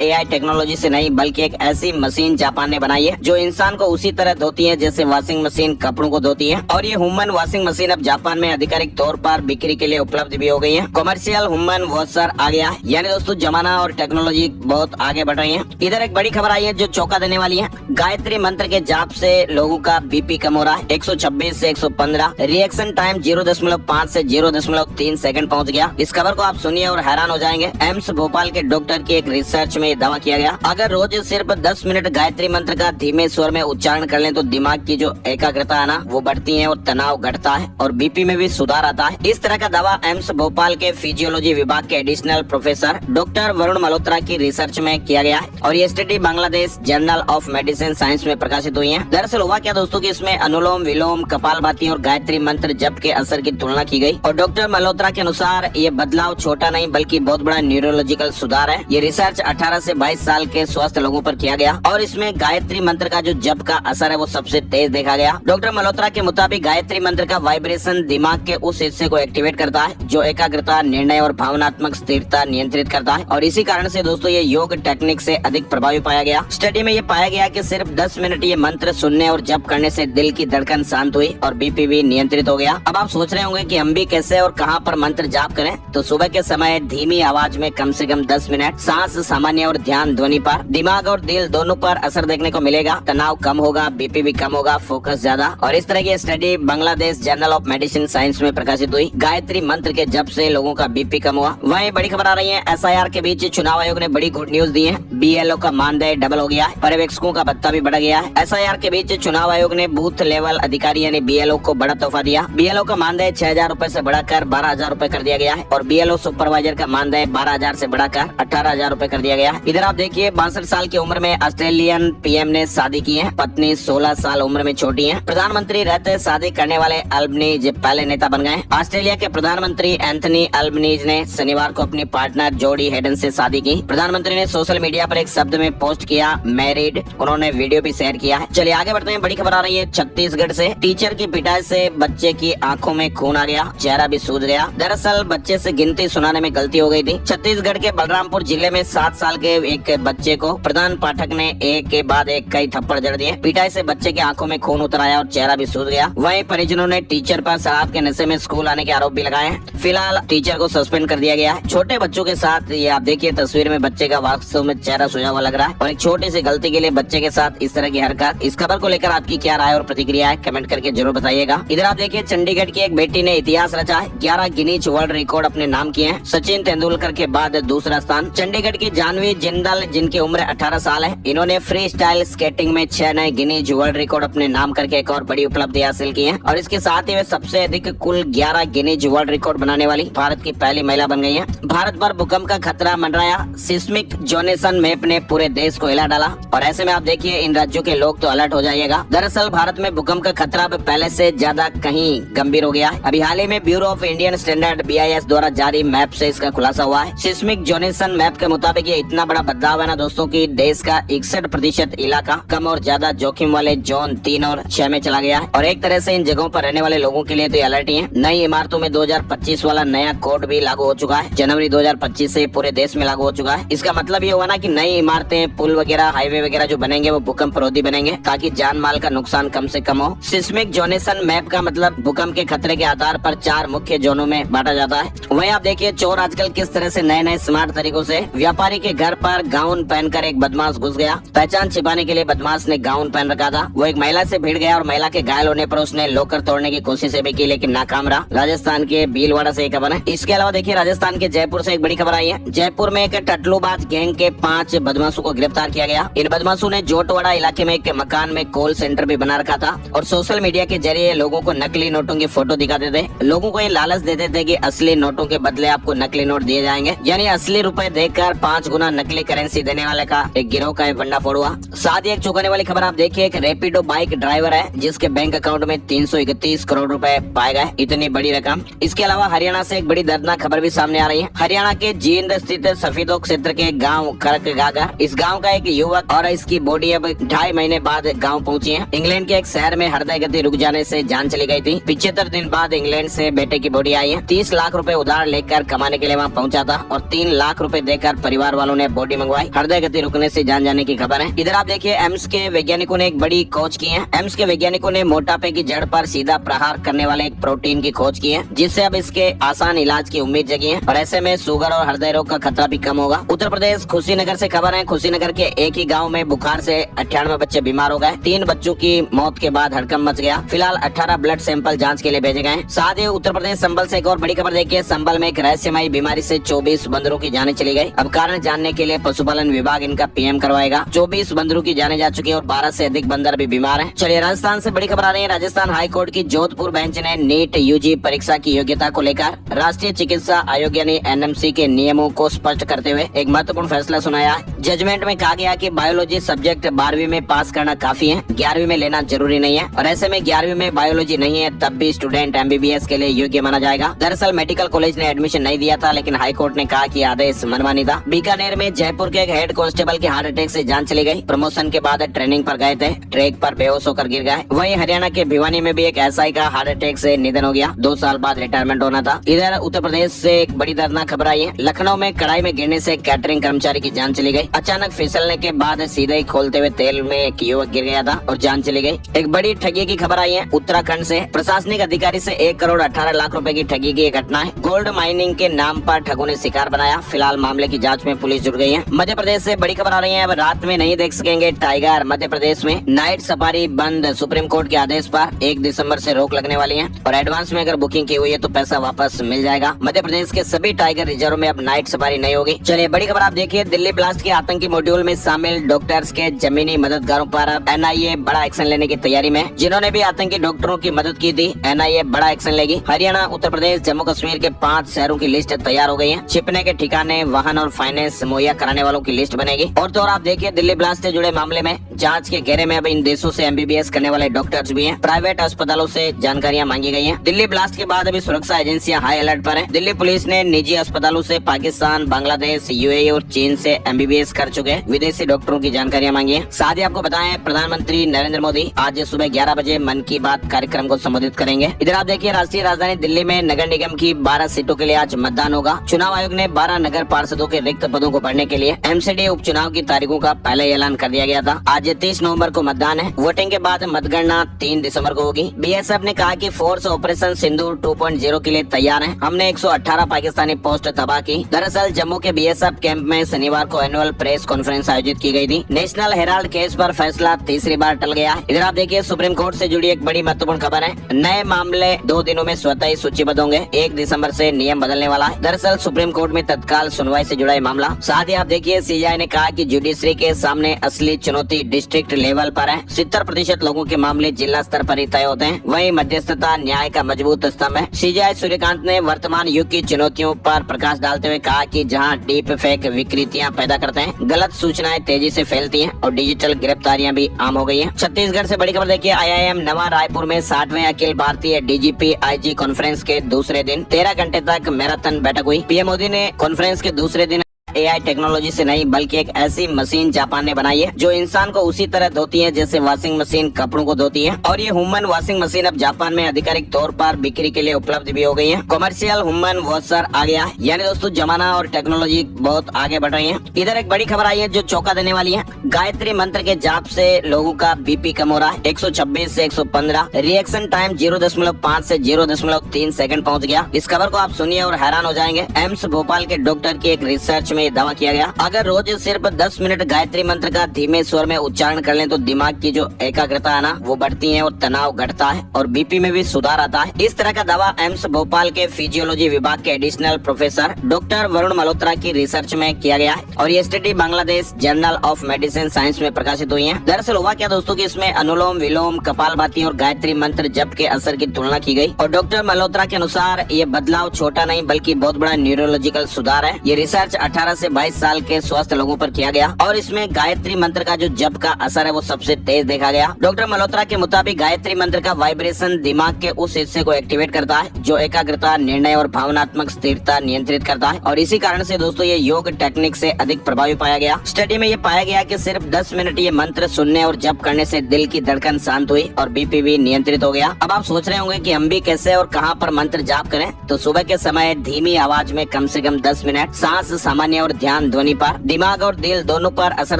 AI technology से नहीं बल्कि एक ऐसी मशीन जापान ने बनाई है जो इंसान को उसी तरह धोती है जैसे वॉशिंग मशीन कपड़ों को धोती है। और ये ह्यूमन वॉशिंग मशीन अब जापान में आधिकारिक तौर पर बिक्री के लिए उपलब्ध भी हो गई है। कमर्शियल ह्यूमन वॉशर आ गया है। यानी दोस्तों जमाना और टेक्नोलॉजी बहुत आगे बढ़ रही है। इधर एक बड़ी खबर आई है जो चौंका देने वाली है। गायत्री मंत्र के जाप से लोगों का बीपी कम हो रहा है 126 से 115। रिएक्शन टाइम 0.5 से 0.3 सेकंड पहुंच गया। इस खबर को आप सुनिए और हैरान हो जाएंगे। एम्स भोपाल के डॉक्टर की एक रिसर्च में दावा किया गया, अगर रोज सिर्फ 10 मिनट गायत्री मंत्र का धीमे स्वर में उच्चारण कर लें तो दिमाग की जो एकाग्रता है ना वो बढ़ती है और तनाव घटता है और बीपी में भी सुधार आता है। इस तरह का दावा एम्स भोपाल के फिजियोलॉजी विभाग के additional professor doctor Varun Malhotra की रिसर्च में किया गया है और ये study Bangladesh journal of medicine science में प्रकाशित हुई है। दरअसल हुआ क्या दोस्तों कि इसमें अनुलोम विलोम, कपालभाति और गायत्री मंत्र जप के असर की तुलना की गई और डॉक्टर मल्होत्रा के अनुसार ये बदलाव छोटा नहीं बल्कि बहुत बड़ा न्यूरोलॉजिकल सुधार है। ये रिसर्च 18 से 22 साल के स्वस्थ लोगों पर किया गया और इसमें गायत्री मंत्र का जो जप का असर है वो सबसे तेज देखा गया। डॉक्टर मल्होत्रा के मुताबिक गायत्री मंत्र का वाइब्रेशन दिमाग के उस हिस्से को एक्टिवेट करता है जो एकाग्रता, निर्णय और भावनात्मक स्थिरता नियंत्रित करता है और इसी कारण से दोस्तों ये योग टेक्निक से अधिक प्रभावी पाया गया। स्टडी में ये पाया गया कि सिर्फ 10 मिनट ये मंत्र सुनने और जप करने से दिल की धड़कन शांत हुई और बीपी भी नियंत्रित हो गया। अब आप सोच रहे होंगे कि हम भी कैसे और कहां पर मंत्र जाप करें, तो सुबह के समय धीमी आवाज में कम से कम 10 मिनट, सांस सामान्य और ध्यान ध्वनि पर, दिमाग और दिल दोनों पर असर देखने को मिलेगा। तनाव कम होगा, बीपी भी कम होगा, फोकस ज्यादा। और इस तरह की study Bangladesh journal of medicine science में प्रकाशित हुई। गायत्री मंत्र के जप से लोगों का बीपी कम हुआ। वहीं बड़ी खबर आ रही है, एसआईआर के बीच चुनाव आयोग ने बड़ी गुड न्यूज दी है। बीएलओ का मानदेय डबल हो गया है, पर्यवेक्षकों का भत्ता भी बढ़ गया है। एसआईआर के बीच चुनाव आयोग ने बूथ लेवल अधिकारी यानी बीएलओ को बड़ा तोहफा दिया। बीएलओ का मानदेय 6,000 रूपए से बढ़ाकर 12,000 रूपए कर दिया गया है और बीएलओ सुपरवाइजर का मानदेय 12,000 से बढ़ाकर 18,000 रूपए कर दिया गया है। इधर आप देखिए 62 साल की उम्र में ऑस्ट्रेलियन पीएम ने शादी की है। पत्नी 16 साल उम्र में छोटी है। प्रधानमंत्री रहते शादी करने वाले अल्बनीज पहले नेता बन गए। ऑस्ट्रेलिया के प्रधानमंत्री एंथनी अल्बनीज ने शनिवार को अपनी पार्टनर जोडी हेडन से शादी की। प्रधानमंत्री ने सोशल मीडिया पर एक शब्द में पोस्ट किया मैरिड। उन्होंने वीडियो भी शेयर किया है। चलिए आगे बढ़ते हैं। बड़ी खबर आ रही है छत्तीसगढ़ से। टीचर की पिटाई से बच्चे की आंखों में खून आ गया, चेहरा भी सूज गया। दरअसल बच्चे से गिनती सुनाने में गलती हो गई थी। छत्तीसगढ़ के बलरामपुर जिले में 7 साल के एक बच्चे को प्रधान पाठक ने एक के बाद एक कई थप्पड़ जड़ दिए। पिटाई से बच्चे की आंखों में खून उतर आया और चेहरा भी सूज गया। वहीं परिजनों ने टीचर पर शराब के नशे में स्कूल आने के आरोप भी लगाए हैं। फिलहाल टीचर को सस्पेंड कर दिया गया है। छोटे बच्चों के साथ ये आप देखिए तस्वीर में बच्चे का वास्तव में चेहरा सोया हुआ लग रहा है और एक छोटी सी गलती के लिए बच्चे के साथ इस तरह की हरकत। इस खबर को लेकर आपकी क्या राय और प्रतिक्रिया है कमेंट करके जरूर बताइएगा। इधर आप देखिए चंडीगढ़ की एक बेटी ने इतिहास रचा है। 11 गिनीज वर्ल्ड रिकॉर्ड अपने नाम किए हैं। सचिन तेंदुलकर के बाद दूसरा स्थान। चंडीगढ़ की जानवी जिंदल जिनकी उम्र 18 साल है, इन्होंने फ्री स्टाइल स्केटिंग में 6 नए गिनीज वर्ल्ड रिकॉर्ड अपने नाम करके एक और बड़ी उपलब्धि हासिल की है और इसके साथ ही वे सबसे अधिक कुल 11 गिनीज वर्ल्ड रिकॉर्ड बनाने वाली भारत की पहली महिला बन गई है। भारत पर भूकंप का खतरा मंडराया। सिस्मिक जोनेसन मैप ने पूरे देश को हिला डाला और ऐसे में आप देखिए इन राज्यों के लोग तो अलर्ट हो जाइएगा। दरअसल भारत में भूकंप का खतरा अब पहले से ज्यादा कहीं गंभीर हो गया है। अभी हाल ही में bureau of Indian standard BIS द्वारा जारी मैप से इसका खुलासा हुआ है। सिस्मिक जोनेसन मैप के मुताबिक ये इतना बड़ा बदलाव है ना दोस्तों की देश का 61% इलाका कम और ज्यादा जोखिम वाले जोन 3 और 6 में चला गया है और एक तरह से इन जगहों पर रहने वाले लोगों के लिए तो अलर्ट ही है। नई इमारतों में 2025 वाला नया कोड भी लागू हो चुका है। जनवरी 2025 से पूरे देश में लागू हो चुका है। इसका मतलब ये हुआ ना कि नई इमारतें, पुल वगैरह, हाईवे वगैरह जो बनेंगे वो भूकंप रोधी बनेंगे ताकि जान माल का नुकसान कम से कम हो। सिस्मिक जोनेसन मैप का मतलब भूकंप के खतरे के आधार पर 4 मुख्य जोनों में बांटा जाता है। वहीं आप देखिए चोर आजकल किस तरह से नए नए स्मार्ट तरीकों से। व्यापारी के घर पर गाउन पहनकर एक बदमाश घुस गया। पहचान छिपाने के लिए बदमाश ने गाउन पहन रखा था। वो एक महिला से भिड़ गया और महिला के घायल होने पर उसने लॉकर तोड़ने की कोशिश भी की लेकिन नाकाम रहा। राजस्थान के भीलवाड़ा से एक खबर है। इसके अलावा देखिए राजस्थान के जयपुर से एक बड़ी खबर आई है। जयपुर में एक टटलूबाज गैंग के 5 बदमाशों को गिरफ्तार किया गया। इन बदमाशों ने जोटवाड़ा इलाके में एक मकान में कॉल सेंटर भी बना रखा था और सोशल मीडिया के जरिए लोगों को नकली नोटों की फोटो दिखाते थे। लोगों को ये लालच देते थे कि असली नोटों के बदले आपको नकली नोट दिए जाएंगे, यानी असली रुपए देकर 5 गुना नकली करेंसी देने वाले का एक गिरोह का भंडाफोड़ हुआ। साथ ही एक चौंकाने वाली खबर आप देखिए, एक रैपिडो बाइक ड्राइवर है जिसके बैंक अकाउंट में 331 करोड़ रुपए पाए गए। इतनी बड़ी रकम। इसके अलावा हरियाणा से एक बड़ी दर्दनाक खबर भी सामने आ रही है। हरियाणा के जींद स्थित सफीदो क्षेत्र के गाँव खड़कगागर, इस गाँव का एक युवक और इसकी बॉडी अब 2.5 महीने बाद गाँव पहुँची है। इंग्लैंड के एक शहर में हृदय गति रुक जाने से जान चली गई थी। 75 दिन बाद इंग्लैंड से बेटे की बॉडी आई है। 30 लाख रुपए उधार लेकर कमाने के लिए वहाँ पहुँचा था और 3 लाख रुपए देकर परिवार वालों ने बॉडी मंगवाई, हृदय गति रुकने से जान जाने की खबर है। इधर आप देखिए एम्स के वैज्ञानिकों ने एक बड़ी खोज की है। एम्स के वैज्ञानिकों ने मोटापे की जड़ पर सीधा प्रहार करने वाले एक प्रोटीन की खोज की है, जिससे अब इसके आसान इलाज की उम्मीद जगी है और ऐसे में शुगर और हृदय रोग का खतरा भी कम होगा। उत्तर प्रदेश कुशीनगर से खबर है। कुशीनगर के एक ही गाँव में बुखार से 98 बच्चे बीमार हो गए। 3 बच्चों की मौत के बाद हड़कंप मच गया। फिलहाल 18 ब्लड सैंपल जांच के लिए भेजे गए। साथ ही उत्तर प्रदेश संबल से एक और बड़ी खबर देखिए। संबल में एक रहस्यमयी बीमारी से 24 बंदरों की जानें चली गई। अब कारण जानने के लिए पशुपालन विभाग इनका पीएम करवाएगा। 24 बंदरों की जाने जा चुकी है और 12 से अधिक बंदर भी बीमार हैं। चलिए राजस्थान से बड़ी खबर आ रही है। राजस्थान हाईकोर्ट की जोधपुर बेंच ने नीट यूजी परीक्षा की योग्यता को लेकर राष्ट्रीय चिकित्सा आयोग यानी एनएमसी के नियमों को स्पष्ट करते हुए एक महत्वपूर्ण फैसला सुनाया। जजमेंट में कहा गया कि बायोलॉजी सब्जेक्ट 12वीं में पास करना काफी है, 11वीं में लेना जरूरी नहीं है और ऐसे में 11वीं में बायोलॉजी नहीं है तब भी स्टूडेंट एमबीबीएस के लिए योग्य माना जाएगा। दरअसल मेडिकल कॉलेज ने एडमिशन नहीं दिया था, लेकिन हाईकोर्ट ने कहा कि आदेश मनमानी था। बीकानेर में जयपुर के एक हेड कांस्टेबल की हार्ट अटैक से जान चली गई। प्रमोशन के बाद ट्रेनिंग पर गए थे, ट्रैक पर बेहोश होकर गिर गए। वहीं हरियाणा के भिवानी में भी एक एसआई का हार्ट अटैक से निधन हो गया। 2 साल बाद रिटायरमेंट होना था। इधर उत्तर प्रदेश से एक बड़ी दर्दनाक खबर आई है। लखनऊ में कढ़ाई में गिरने से कैटरिंग कर्मचारी की जान चली गई। अचानक फिसलने के बाद सीधे ही खोलते हुए तेल में एक युवक गिर गया था और जान चली गई। एक बड़ी ठगी की खबर आई है उत्तराखंड से। प्रशासनिक अधिकारी से 1 करोड़ 18 लाख रुपए की ठगी की घटना है। गोल्ड माइनिंग के नाम पर ठगों ने शिकार बनाया। फिलहाल मामले की जांच में पुलिस जुट गई है। मध्य प्रदेश से बड़ी खबर आ रही है। अब रात में नहीं देख सकेंगे टाइगर। मध्य प्रदेश में नाइट सफारी बंद। सुप्रीम कोर्ट के आदेश पर 1 दिसंबर से रोक लगने वाली है और एडवांस में अगर बुकिंग की हुई है तो पैसा वापस मिल जाएगा। मध्य प्रदेश के सभी टाइगर रिजर्व में अब नाइट सफारी नहीं होगी। चलिए बड़ी खबर आप देखिए। दिल्ली ब्लास्ट के आतंकी मॉड्यूल में शामिल डॉक्टर्स के जमीनी मददगारों पर अब एनआईए बड़ा एक्शन लेने की तैयारी में। जिन्होंने भी आतंकी डॉक्टरों की मदद की थी, एनआईए बड़ा एक्शन लेगी। हरियाणा, उत्तर प्रदेश, जम्मू कश्मीर के 5 शहरों की लिस्ट तैयार हो गई है। छिपने के ठिकाने, वाहन और फाइनेंस मुहैया कराने वालों की लिस्ट बनेगी। और तो और आप देखिए दिल्ली ब्लास्ट से जुड़े मामले में जांच के घेरे में अब इन देशों से एमबीबीएस करने वाले डॉक्टर्स भी हैं। प्राइवेट अस्पतालों से जानकारियां मांगी गई हैं। दिल्ली ब्लास्ट के बाद अभी सुरक्षा एजेंसियां हाई अलर्ट पर हैं। दिल्ली पुलिस ने निजी अस्पतालों से पाकिस्तान, बांग्लादेश, यूएई और चीन से एमबीबीएस कर चुके विदेशी डॉक्टरों की जानकारियां मांगी है। साथ ही आपको बताएं प्रधानमंत्री नरेंद्र मोदी आज सुबह 11 बजे मन की बात कार्यक्रम को संबोधित करेंगे। इधर आप देखिए राष्ट्रीय राजधानी दिल्ली में नगर निगम की 12 सीटों के लिए आज मतदान होगा। चुनाव आयोग ने 12 नगर पार्षदों के रिक्त पदों को भरने के लिए एमसीडी उपचुनाव की तारीखों का पहले ऐलान कर दिया गया था। आज 30 नवंबर को मतदान है। वोटिंग के बाद मतगणना 3 दिसंबर को होगी। बीएसएफ ने कहा कि फोर्स ऑपरेशन सिंदूर 2.0 के लिए तैयार है। हमने 118 पाकिस्तानी पोस्ट तबाह की। दरअसल जम्मू के बीएसएफ कैंप में शनिवार को एनुअल प्रेस कॉन्फ्रेंस आयोजित की गई थी। नेशनल हेराल्ड केस पर फैसला तीसरी बार टल गया। इधर आप देखिए सुप्रीम कोर्ट से जुड़ी एक बड़ी महत्वपूर्ण खबर है। नए मामले 2 दिनों में स्वतः ही सूचीबद्ध होंगे। 1 दिसंबर से नियम बदलने वाला है। दरअसल सुप्रीम कोर्ट में तत्काल सुनवाई से जुड़ा मामला। साथ ही आप देखिए सीजीआई ने कहा कि जुडिशरी के सामने असली चुनौती डिस्ट्रिक्ट लेवल पर है। 70% लोगों के मामले जिला स्तर पर ही तय होते हैं। वहीं मध्यस्थता न्याय का मजबूत स्तंभ है। सीजीआई सूर्यकांत ने वर्तमान युग की चुनौतियों पर प्रकाश डालते हुए कहा कि जहां डीप फेक विकृतियां पैदा करते हैं, गलत सूचनाएं तेजी से फैलती हैं और डिजिटल गिरफ्तारियां भी आम हो गई हैं। छत्तीसगढ़ से बड़ी खबर देखिए। आईआईएम नवा रायपुर में 60वें Akhil Bharatiya DGP IG conference के दूसरे दिन 13 घंटे तक मैराथन बैठक हुई। पीएम मोदी ने कॉन्फ्रेंस के दूसरे दिन एआई टेक्नोलॉजी से नहीं बल्कि एक ऐसी मशीन जापान ने बनाई है जो इंसान को उसी तरह धोती है जैसे वॉशिंग मशीन कपड़ों को धोती है। और ये ह्यूमन वॉशिंग मशीन अब जापान में आधिकारिक तौर पर बिक्री के लिए उपलब्ध भी हो गई है। कमर्शियल ह्यूमन वॉशर आ गया है। यानी दोस्तों जमाना और टेक्नोलॉजी बहुत आगे बढ़ रही है। इधर एक बड़ी खबर आई है जो चौंका देने वाली है। गायत्री मंत्र के जाप से लोगों का बीपी कम हो रहा है। 126 से 115। रिएक्शन टाइम 0.5 से 0.3 सेकंड पहुंच गया। इस खबर को आप सुनिए और हैरान हो जाएंगे। एम्स भोपाल के डॉक्टर की एक रिसर्च में दावा किया गया। अगर रोज सिर्फ 10 मिनट गायत्री मंत्र का धीमे स्वर में उच्चारण कर लें तो दिमाग की जो एकाग्रता है ना वो बढ़ती है और तनाव घटता है और बीपी में भी सुधार आता है। इस तरह का दावा एम्स भोपाल के फिजियोलॉजी विभाग के additional professor doctor Varun Malhotra की रिसर्च में किया गया है और ये study Bangladesh journal of medicine science में प्रकाशित हुई है। दरअसल हुआ क्या दोस्तों कि इसमें अनुलोम विलोम, कपालभाति और गायत्री मंत्र जप के असर की तुलना की गई और डॉक्टर मल्होत्रा के अनुसार ये बदलाव छोटा नहीं बल्कि बहुत बड़ा न्यूरोलॉजिकल सुधार है। ये रिसर्च 18 से 22 साल के स्वस्थ लोगों पर किया गया और इसमें गायत्री मंत्र का जो जप का असर है वो सबसे तेज देखा गया। डॉक्टर मल्होत्रा के मुताबिक गायत्री मंत्र का वाइब्रेशन दिमाग के उस हिस्से को एक्टिवेट करता है जो एकाग्रता, निर्णय और भावनात्मक स्थिरता नियंत्रित करता है और इसी कारण से दोस्तों ये योग टेक्निक से अधिक प्रभावी पाया गया। स्टडी में ये पाया गया कि सिर्फ 10 मिनट ये मंत्र सुनने और जप करने से दिल की धड़कन शांत हुई और बीपी भी नियंत्रित हो गया। अब आप सोच रहे होंगे कि हम भी कैसे और कहां पर मंत्र जाप करें, तो सुबह के समय धीमी आवाज में कम से कम 10 मिनट, सांस सामान्य और ध्यान ध्वनि पर, दिमाग और दिल दोनों पर असर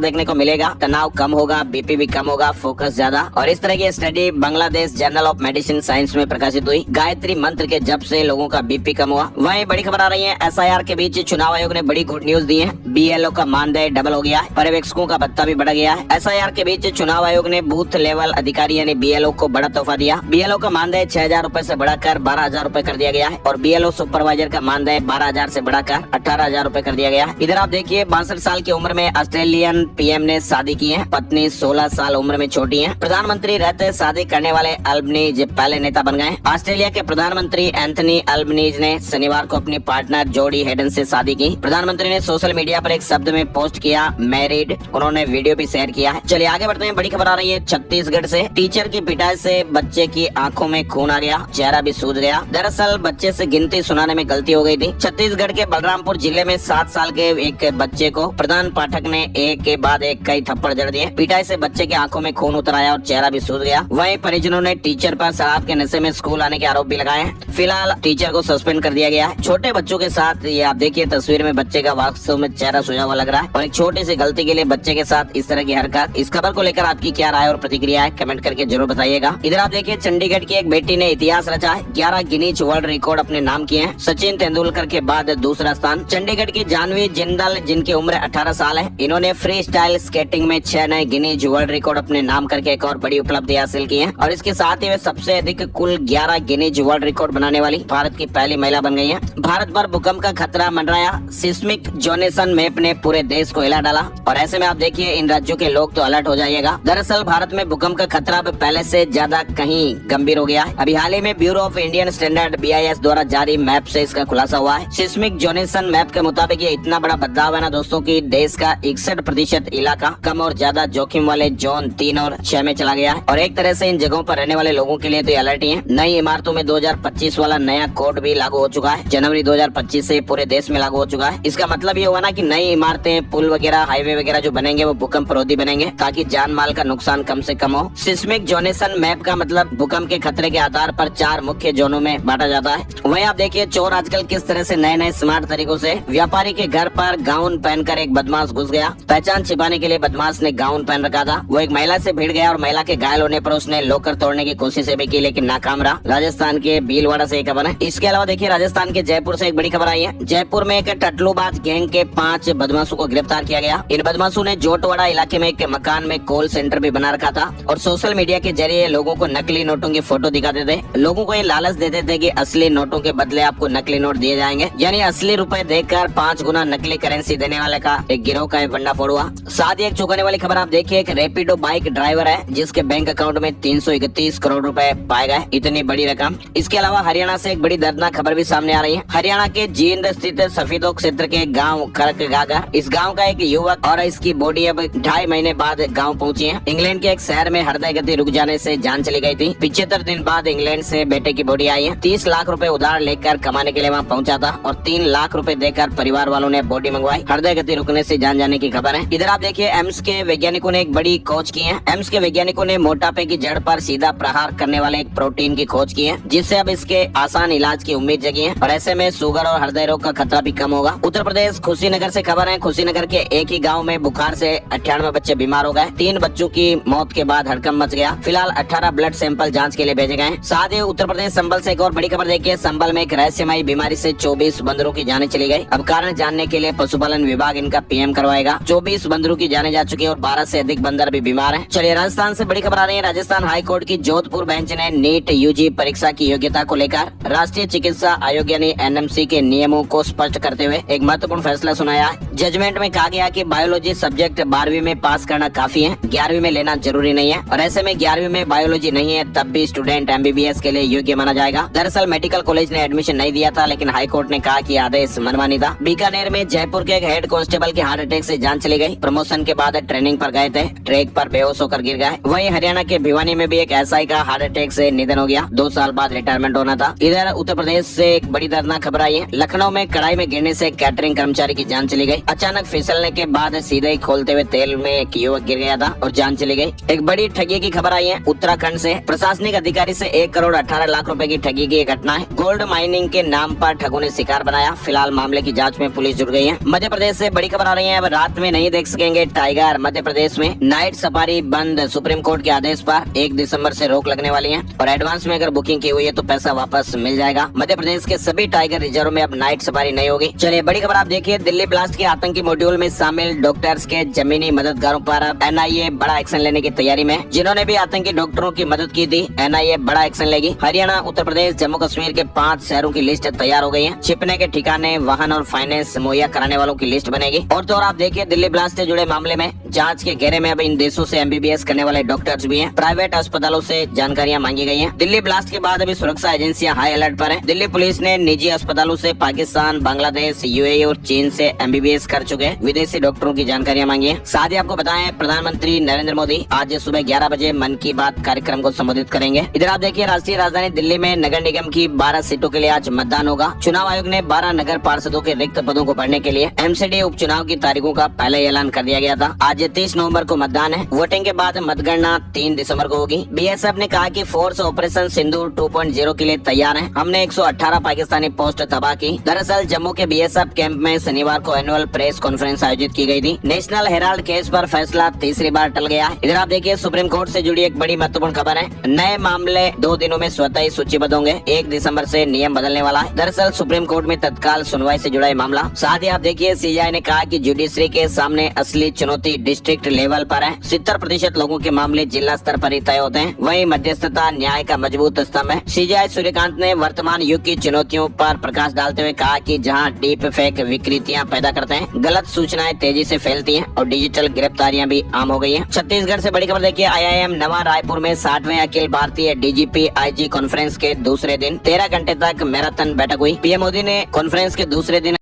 देखने को मिलेगा। तनाव कम होगा, बीपी भी कम होगा, फोकस ज्यादा। और इस तरह की study Bangladesh journal of medicine science में प्रकाशित हुई। गायत्री मंत्र के जप से लोगों का बीपी कम हुआ। वहीं बड़ी खबर आ रही है SIR के बीच चुनाव आयोग ने बड़ी गुड न्यूज दी है। BLO का मानदेय डबल हो गया है, पर्यवेक्षकों का भत्ता भी बढ़ गया है। SIR के बीच चुनाव आयोग ने बूथ लेवल अधिकारी यानी BLO को बड़ा तोहफा दिया। BLO का मानदेय 6,000 रूपए से बढ़ाकर 12,000 रूपए कर दिया गया है और BLO सुपरवाइजर का मानदेय 12,000 से बढ़ाकर 18,000 रूपए कर दिया गया है। इधर आप देखिए 62 साल की उम्र में ऑस्ट्रेलियन PM ने शादी की है। पत्नी 16 साल उम्र में छोटी है। प्रधानमंत्री रहते शादी करने वाले अल्बनीज पहले नेता बन गए। ऑस्ट्रेलिया के प्रधानमंत्री एंथनी अल्बनीज ने शनिवार को अपनी पार्टनर जोडी हेडन से शादी की। प्रधानमंत्री ने सोशल मीडिया पर एक शब्द में पोस्ट किया मैरिड। उन्होंने वीडियो भी शेयर किया है। चलिए आगे बढ़ते हैं। बड़ी खबर आ रही है छत्तीसगढ़ से। टीचर की पिटाई से बच्चे की आंखों में खून आ गया, चेहरा भी सूज गया। दरअसल बच्चे से गिनती सुनाने में गलती हो गई थी। छत्तीसगढ़ के बलरामपुर जिले में 7 साल के एक बच्चे को प्रधान पाठक ने एक के बाद एक कई थप्पड़ जड़ दिए। पिटाई से बच्चे की आंखों में खून उतर आया और चेहरा भी सूज गया। वहीं परिजनों ने टीचर पर शराब के नशे में स्कूल आने के आरोप भी लगाए हैं। फिलहाल टीचर को सस्पेंड कर दिया गया है। छोटे बच्चों के साथ ये आप देखिए तस्वीर में बच्चे का वास्तव में चेहरा सूजा हुआ लग रहा है और एक छोटी सी गलती के लिए बच्चे के साथ इस तरह की हरकत। इस खबर को लेकर आपकी क्या राय और प्रतिक्रिया है, कमेंट करके जरूर बताइएगा। इधर आप देखिए चंडीगढ़ की एक बेटी ने इतिहास रचा है। 11 गिनीज वर्ल्ड रिकॉर्ड अपने नाम किए हैं। सचिन तेंदुलकर के बाद दूसरा स्थान। चंडीगढ़ की जानवी जिंदल जिनकी उम्र 18 साल है, इन्होंने फ्री स्टाइल स्केटिंग में 6 नए गिनीज वर्ल्ड रिकॉर्ड अपने नाम करके एक और बड़ी उपलब्धि हासिल की है और इसके साथ ही वे सबसे अधिक कुल 11 गिनीज वर्ल्ड रिकॉर्ड बनाने वाली भारत की पहली महिला बन गई है। भारत पर भूकंप का खतरा मंडराया। सिस्मिक जोनेसन मैप ने पूरे देश को हिला डाला और ऐसे में आप देखिए इन राज्यों के लोग तो अलर्ट हो जाइएगा। दरअसल भारत में भूकंप का खतरा अब पहले से ज्यादा कहीं गंभीर हो गया है। अभी हाल ही में bureau of Indian standard BIS द्वारा जारी मैप से इसका खुलासा हुआ है। सिस्मिक जोनेसन मैप के मुताबिक ये इतना बड़ा बदलाव है ना दोस्तों की देश का 61% इलाका कम और ज्यादा जोखिम वाले जोन 3 और 6 में चला गया है और एक तरह से इन जगहों पर रहने वाले लोगों के लिए तो अलर्ट ही है। नई इमारतों में 2025 वाला नया कोड भी लागू हो चुका है। जनवरी 2025 से पूरे देश में लागू हो चुका है। इसका मतलब ये हुआ ना कि नई इमारतें, पुल वगैरह, हाईवे वगैरह जो बनेंगे वो भूकंप रोधी बनेंगे ताकि जान माल का नुकसान कम से कम हो। सिस्मिक जोनेसन मैप का मतलब भूकंप के खतरे के आधार पर 4 मुख्य जोनों में बांटा जाता है। वहीं आप देखिए चोर आजकल किस तरह से नए नए स्मार्ट तरीकों से। व्यापारी के घर पर गाउन पहनकर एक बदमाश घुस गया। पहचान छिपाने के लिए बदमाश ने गाउन पहन रखा था। वो एक महिला से भिड़ गया और महिला के घायल होने पर उसने लॉकर तोड़ने की कोशिश भी की लेकिन नाकाम रहा। राजस्थान के भीलवाड़ा से एक खबर है। इसके अलावा देखिए राजस्थान के जयपुर से एक बड़ी खबर आई है। जयपुर में एक टटलूबाज गैंग के 5 बदमाशों को गिरफ्तार किया गया। इन बदमाशों ने जोटवाड़ा इलाके में एक मकान में कॉल सेंटर भी बना रखा था और सोशल मीडिया के जरिए लोगों को नकली नोटों की फोटो दिखाते थे। लोगों को ये लालच देते थे कि असली नोटों के बदले आपको नकली नोट दिए जाएंगे, यानी असली रुपए देकर 5 गुना नकली करेंसी देने वाले का एक गिरोह का भंडाफोड़ हुआ। साथ ही एक चौंकाने वाली खबर आप देखिए, एक रैपिडो बाइक ड्राइवर है जिसके बैंक अकाउंट में 331 करोड़ रुपए पाए गए। इतनी बड़ी रकम। इसके अलावा हरियाणा से एक बड़ी दर्दनाक खबर भी सामने आ रही है। हरियाणा के जींद स्थित सफीदो क्षेत्र के गांव करकगागर, इस गांव का एक युवक और इसकी बॉडी अब 2.5 महीने बाद गांव पहुंची है। इंग्लैंड के एक शहर में हृदय गति रुक जाने से जान चली गई थी। 75 दिन बाद इंग्लैंड से बेटे की बॉडी आई है। 30 लाख रुपए उधार लेकर कमाने के लिए वहाँ पहुंचा था और 3 लाख रुपए देकर परिवार वालों ने बॉडी मंगवाई। हृदय गति रुकने से जान जाने की खबर है। इधर आप देखिए एम्स के वैज्ञानिकों ने एक बड़ी खोज की है। एम्स के वैज्ञानिकों ने मोटापे की जड़ पर सीधा प्रहार करने वाले एक प्रोटीन की खोज की है जिससे अब इसके आसान इलाज की उम्मीद जगी है और ऐसे में शुगर और हृदय रोग का खतरा भी कम होगा। उत्तर प्रदेश कुशीनगर से खबर है। कुशीनगर के एक ही गाँव में बुखार से 98 बच्चे बीमार हो गए। 3 बच्चों की मौत के बाद हड़कंप मच गया। फिलहाल 18 ब्लड सैंपल जांच के लिए भेजे गए। साथ ही उत्तर प्रदेश संबल से एक और बड़ी खबर देखिए। संबल में एक रहस्यमयी बीमारी से 24 बंदरों की जानें चली गई। अब कारण जानने के लिए पशुपालन विभाग इनका PM करवाएगा। 24 बंदरों की जानें जा चुकी है और 12 से अधिक बंदर भी बीमार हैं। चलिए राजस्थान से बड़ी खबर आ रही है। राजस्थान हाई कोर्ट की जोधपुर बेंच ने नीट UG परीक्षा की योग्यता को लेकर राष्ट्रीय चिकित्सा आयोग यानी NMC के नियमों को स्पष्ट करते हुए एक महत्वपूर्ण फैसला सुनाया। जजमेंट में कहा गया कि बायोलॉजी सब्जेक्ट 12वीं में पास करना काफी है, 11वीं में लेना जरूरी नहीं है और ऐसे में 11वीं में बायोलॉजी नहीं है तब भी स्टूडेंट MBBS के लिए योग्य माना जाएगा। दरअसल मेडिकल कॉलेज ने एडमिशन नहीं दिया था लेकिन हाई कोर्ट ने कहा कि आदेश मनमानी था। बीकानेर में जयपुर के एक हेड कांस्टेबल की हार्ट अटैक से जान चली गई। प्रमोशन के बाद ट्रेनिंग पर गए थे, ट्रैक पर बेहोश होकर गिर गए। वहीं हरियाणा के भिवानी में भी एक SI का हार्ट अटैक से निधन हो गया। 2 साल बाद रिटायरमेंट होना था। इधर उत्तर प्रदेश से एक बड़ी दर्दनाक खबर आई है। लखनऊ में कढ़ाई में गिरने से कैटरिंग कर्मचारी की जान चली गई। अचानक फिसलने के बाद सीधे ही खोलते हुए तेल में एक युवक गिर गया था और जान चली गई। एक बड़ी ठगी की खबर आई है उत्तराखंड से। प्रशासनिक अधिकारी से 1 करोड़ 18 लाख रुपए की ठगी की घटना है। गोल्ड माइनिंग के नाम पर ठगों ने शिकार बनाया। फिलहाल मामले की जांच में पुलिस जुट जुड़ गई है। मध्य प्रदेश से बड़ी खबर आ रही है, अब रात में नहीं देख सकेंगे टाइगर। मध्य प्रदेश में नाइट सफारी बंद, सुप्रीम कोर्ट के आदेश पर 1 दिसंबर से रोक लगने वाली है और एडवांस में अगर बुकिंग की हुई है तो पैसा वापस मिल जाएगा। मध्य प्रदेश के सभी टाइगर रिजर्व में अब नाइट सफारी नहीं होगी। चलिए बड़ी खबर आप देखिए, दिल्ली ब्लास्ट के आतंकी मॉड्यूल में शामिल डॉक्टर्स के जमीनी मददगारों पर अब एनआईए बड़ा एक्शन लेने की तैयारी में। जिन्होंने भी आतंकी डॉक्टरों की मदद की थी, एनआईए बड़ा एक्शन लेगी। हरियाणा, उत्तर प्रदेश, जम्मू कश्मीर के 5 शहरों की लिस्ट तैयार हो गई है। छिपने के ठिकाने, वाहन और फाइनेंस मुहैया कराने वालों की लिस्ट बनेगी। और तो और आप देखिए, दिल्ली ब्लास्ट से जुड़े मामले में जांच के घेरे में अब इन देशों से एमबीबीएस करने वाले डॉक्टर्स भी हैं। प्राइवेट अस्पतालों से जानकारियां मांगी गई हैं। दिल्ली ब्लास्ट के बाद अभी सुरक्षा एजेंसियां हाई अलर्ट पर हैं। दिल्ली पुलिस ने निजी अस्पतालों से पाकिस्तान, बांग्लादेश, यूएई और चीन से एमबीबीएस कर चुके विदेशी डॉक्टरों की जानकारियां मांगी है। साथ ही आपको बताएं, प्रधानमंत्री नरेंद्र मोदी आज सुबह 11 बजे मन की बात कार्यक्रम को संबोधित करेंगे। इधर आप देखिए, राष्ट्रीय राजधानी दिल्ली में नगर निगम की 12 सीटों के लिए आज मतदान होगा। चुनाव आयोग ने 12 नगर पार्षदों के रिक्त पदों को भरने के लिए एमसीडी उपचुनाव की तारीखों का पहले ऐलान कर दिया गया था। आज 30 नवंबर को मतदान है। वोटिंग के बाद मतगणना 3 दिसंबर को होगी। बीएसएफ ने कहा कि फोर्स ऑपरेशन सिंदूर 2.0 के लिए तैयार है। हमने 118 पाकिस्तानी पोस्ट तबाह की। दरअसल जम्मू के बीएसएफ कैंप में शनिवार को एनुअल प्रेस कॉन्फ्रेंस आयोजित की गई थी। नेशनल हेराल्ड केस पर फैसला तीसरी बार टल गया। इधर आप देखिए, सुप्रीम कोर्ट से जुड़ी एक बड़ी महत्वपूर्ण खबर है। नए मामले 2 दिनों में स्वतः ही सूचीबद्ध होंगे। 1 दिसंबर से नियम बदलने वाला है। दरअसल सुप्रीम कोर्ट में तत्काल सुनवाई से जुड़ा मामला। साथ ही आप देखिए, सीजीआई ने कहा कि जुडिशरी के सामने असली चुनौती डिस्ट्रिक्ट लेवल पर है। 70% लोगों के मामले जिला स्तर पर ही तय होते हैं। वहीं मध्यस्थता न्याय का मजबूत स्तंभ है। सीजीआई सूर्यकांत ने वर्तमान युग की चुनौतियों पर प्रकाश डालते हुए कहा कि जहां डीप फेक विकृतियां पैदा करते हैं, गलत सूचनाएं तेजी से फैलती हैं और डिजिटल गिरफ्तारियां भी आम हो गई हैं। छत्तीसगढ़ से बड़ी खबर देखिए, आईआईएम नवा रायपुर में 60वें Akhil Bharatiya DGP IG conference के दूसरे दिन 13 घंटे तक मैराथन बैठक हुई। पीएम मोदी ने कॉन्फ्रेंस के दूसरे दिन